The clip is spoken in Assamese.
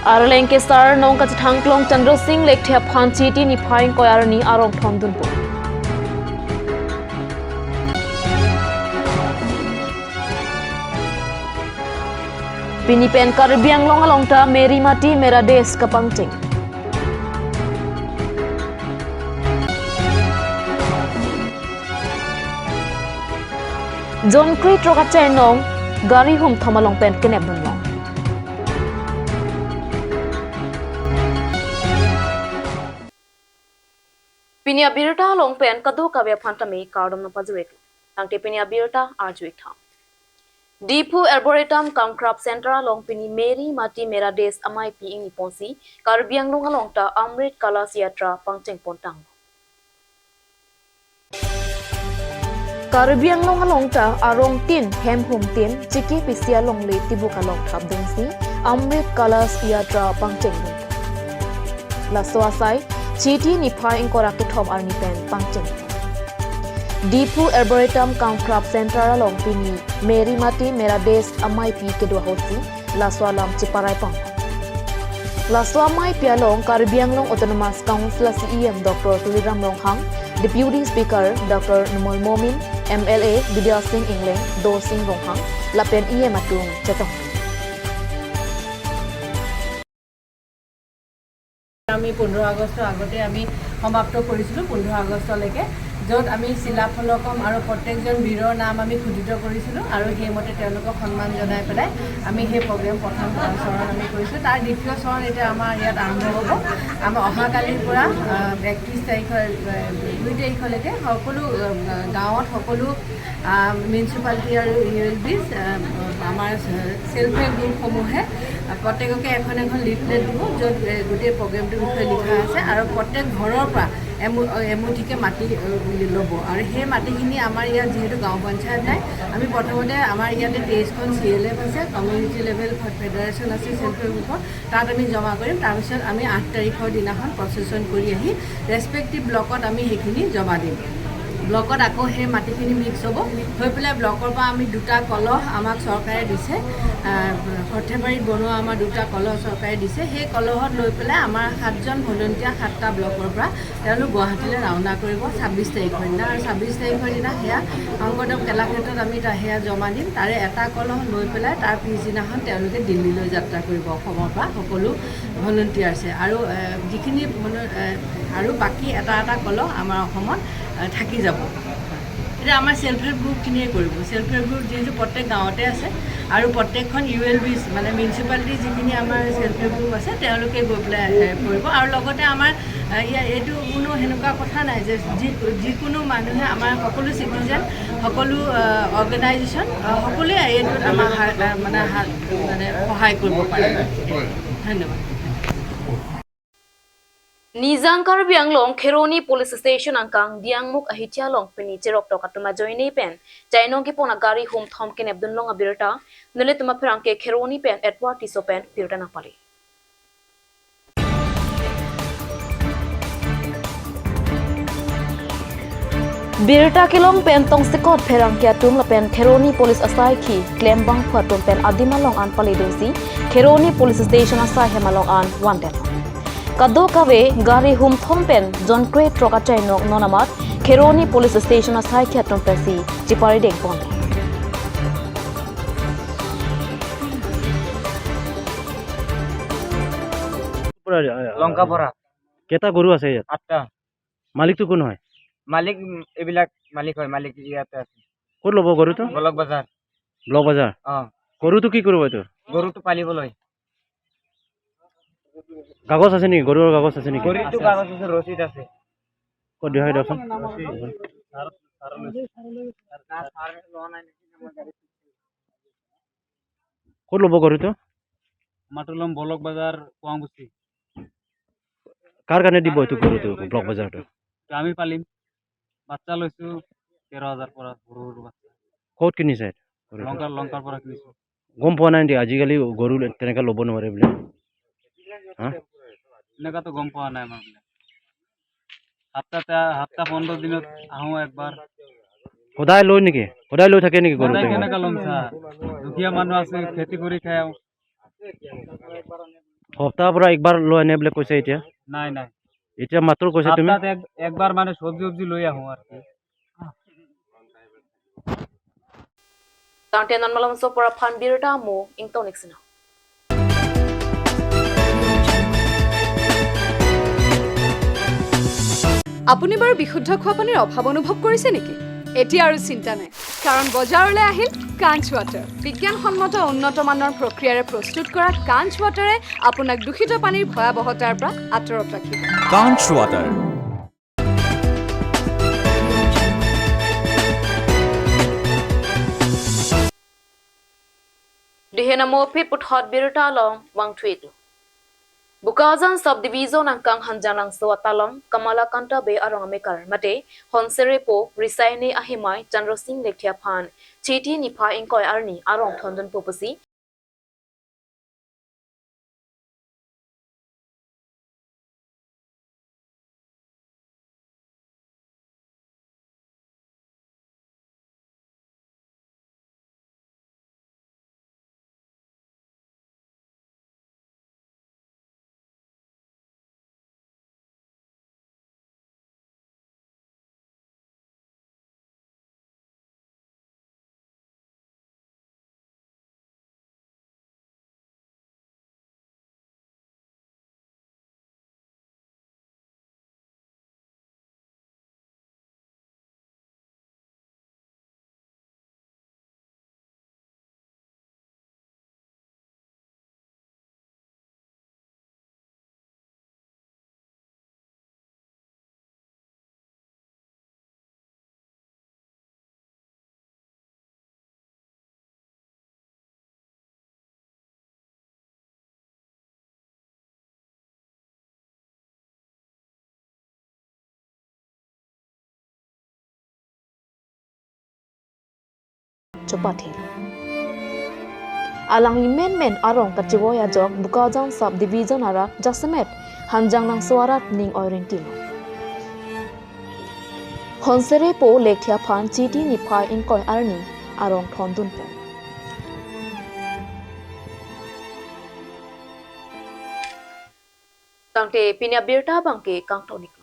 Arlengkesar nong kacithangklong Chandra Singh lekthia phanchi ti ni phaing koyarani arong thomdunpu. Pinipen Karbi Anglong alongta Meri Mati Mera Des kapangting. John Cree Trokachay nong gari hum thomalong pen kenep dunlong. Pinia birta long pen kadu kabe phantami kardom na pajwek. Angte pinia birta arjuik tham. Deepu Arboretum Cum Crop Center along Pini Meri Mati Mera Des Amai Pi Ingi Ponsi Karbi Anglong alongta Amrit Kalas Yatra Pangcheng Pontang. Karbi Anglong alongta Arong Tin Hem Hum Tin Chiki Pisia Long Le Tibuka Long Thabdengsi Amrit Kalas Yatra Pangcheng. Lasto asai Chiti Nipa Inkora Kithom Arni Pen Pangcheng. Deepu Arboretum Cum Crop Center along Pini Meri Mati Mera Des Amai Pi Kedua Hotsi Laswa Lam Ciparai Pang. Laswa Amai Pi along Karbi Anglong Autonomous Council CEM Dr. Tuliram Longhang, Deputy Speaker Dr. Numol Momin, MLA Bidya Singh England, Do Singh Longhang, Lapen EM Atung Chetong. আমি 15 আগষ্ট আগতে আমি সমাপ্ত কৰিছিলো 15 আগষ্টলৈকে যত আমি শিলা ফলকম আৰু প্ৰত্যেকজন বীৰৰ নাম আমি খুদিত কৰিছিলো আৰু হেমতে তেওঁলোকক সন্মান জনাই পেলাই আমি হে প্ৰগ্ৰাম প্ৰথম চৰণ আমি কৰিছো তাৰ দ্বিতীয় চৰণ এতিয়া আমাৰ ইয়াত আৰম্ভ হ'ব আমাৰ অহা কালিৰ পৰা 31 তাৰিখৰ 2 তাৰিখলৈকে সকলো গাঁৱত সকলো মিউনিচিপালিটি আৰু ইউএলবিছ আমাৰ সেলফ হেল্প গ্ৰুপসমূহে প্ৰত্যেককে এখন এখন লিফলেট দিব য'ত গোটেই প্ৰগ্ৰামটোৰ বিষয়ে লিখা আছে আৰু প্ৰত্যেক ঘৰৰ পৰা এমুঠিকে মাটি ল'ব আৰু সেই মাটিখিনি আমাৰ ইয়াত যেহেতু গাঁও পঞ্চায়ত নাই আমি প্ৰথমতে আমাৰ ইয়াতে 23খন CLF আছে কমিউনিটি লেভেল ফেডাৰেশ্যন আছে সেলফ হেল্প গ্ৰুপৰ তাত আমি জমা কৰিম তাৰপিছত আমি 8 তাৰিখৰ দিনাখন প্ৰচেছন কৰি আহি ৰেছপেক্টিভ ব্লকত আমি সেইখিনি জমা দিম ব্লকত আকৌ সেই মাটিখিনি মিক্স হ'ব হৈ পেলাই ব্লকৰ পৰা আমি দুটা কলহ আমাক চৰকাৰে দিছে হৰ্থেবাৰীত বনোৱা আমাৰ দুটা কলহ চৰকাৰে দিছে সেই কলহত লৈ পেলাই আমাৰ 7জন ভলন্টিয়াৰ 7টা ব্লকৰ পৰা তেওঁলোক গুৱাহাটীলৈ ৰাওনা কৰিব 26 তাৰিখৰ দিনা আৰু 26 তাৰিখৰ দিনা সেয়া শংকৰদেৱ কলাক্ষেত্ৰত আমি সেয়া জমা দিম তাৰে এটা কলহ লৈ পেলাই তাৰ পিছদিনাখন তেওঁলোকে দিল্লীলৈ যাত্ৰা কৰিব অসমৰ পৰা সকলো ভলন্টিয়াৰ্ছে আৰু যিখিনি আৰু বাকী এটা কলহ আমাৰ অসমত থাকি যাব এটা আমাৰ সেলফ হেল্প গ্ৰুপখিনিয়ে কৰিব সেলফ হেল্প গ্ৰুপ যেহেতু প্ৰত্যেক গাঁৱতে আছে আৰু প্ৰত্যেকখন ইউএলবিছ মানে মিউনিচিপালিটি যিখিনি আমাৰ সেলফ হেল্প গ্ৰুপ আছে তেওঁলোকে গৈ পেলাই কৰিব আৰু লগতে আমাৰ এইটো কোনো সেনেকুৱা কথা নাই যে যিকোনো মানুহে আমাৰ সকলো চিটিজেন সকলো অৰ্গেনাইজেশ্যন সকলোৱে এইটোত আমাৰ মানে সহায় কৰিব পাৰে ধন্যবাদ Nizang Karbi Anglong Kheroni Police Station angkang diangmuk ahitya long peni cherok to katuma joini pen jainong ki pona gari hum thom ken abdun long abirta nele tuma pherang ke Kheroni pen Edward Tiso pen pirta na pali Birta kilong pen tong sekot pherang ke atum la pen Kheroni Police asai ki claim bang phatum pen adimalong an pali desi Kheroni Police Station asai hemalong an wanted Kado kawe gari hum thompen John Cree Trokachay nok nonamat Kheroni Police Station asai khatom pesi Chipari dek pon Lanka পরা কেটা গরু আছে ইয়াত 8টা মালিক তো কোন হয় মালিক এবিলাক মালিক হয় মালিক ইয়াতে আছে কত লব গরু তো ব্লক বাজার গরু তো কি করব তো গরু তো পালিবলৈ কাগজ আছে নি গরুর কাগজ আছে নি গরু তো কাগজ আছে রসিদ আছে কত দিহাই দছন কত লব গরু তো মাটুলম ব্লক বাজার কোয়াংবস্তি কার কানে দিব তো গরু তো ব্লক বাজার তো আমি পালিম বাচ্চা লৈছো 13000 পৰা গৰুৰ বাচ্চা কত কিনিছে লংকাৰ পৰা কিনিছো গম পোৱা নাই দি আজিকালি গৰু তেনেকা লব নোৱাৰে বলে হা এনেকাতো গম পোৱা নাই মানে সপ্তাহ 15 দিনত আহো একবাৰ সদায় লৈ নেকি সদায় লৈ থাকে নেকি গৰু কেনেকা লম ছা দুখীয়া মানুহ আছে খেতি কৰি খায় সপ্তাহৰ পৰা একবাৰ লৈ আনে বুলি কৈছে এতিয়া নাই নাই এতিয়া মাত্ৰ কৈছে তুমি সপ্তাহত একবাৰ মানে চব্জি লৈ আহোঁ আৰু কি Tangte nan malam so pora phan birta mo ington exina. আপুনি বাৰু বিশুদ্ধ খোৱা পানীৰ অভাৱ অনুভৱ কৰিছে নেকি এতিয়া আৰু চিন্তা নাই কাৰণ বজাৰলৈ আহিল কাঞ্চ ৱাটাৰ বিজ্ঞানসন্মত উন্নত মানৰ প্ৰক্ৰিয়াৰে প্ৰস্তুত কৰা কাঞ্চ ৱাটাৰে আপোনাক দূষিত পানীৰ ভয়াৱহতাৰ পৰা আঁতৰত ৰাখিব কাঞ্চ water Dihena mo pi put hot birta long wang tweet. Bukazan subdivision ang kang hanjanang suwatalong Kamala Kanta be arong mekar mate honsere po risaine ahimai Chandra Singh lekhya phan chiti nipa ingkoi arni arong thondon popasi chopati. Alang men arong kachiwoya jok Bukazan subdivision ara Jasamet hanjang nang suarat ning oiring tilo. Honsere po lekhya phan chiti nipa ingkoi arni arong thondun po. Tangte pinya birta bangke kang tonik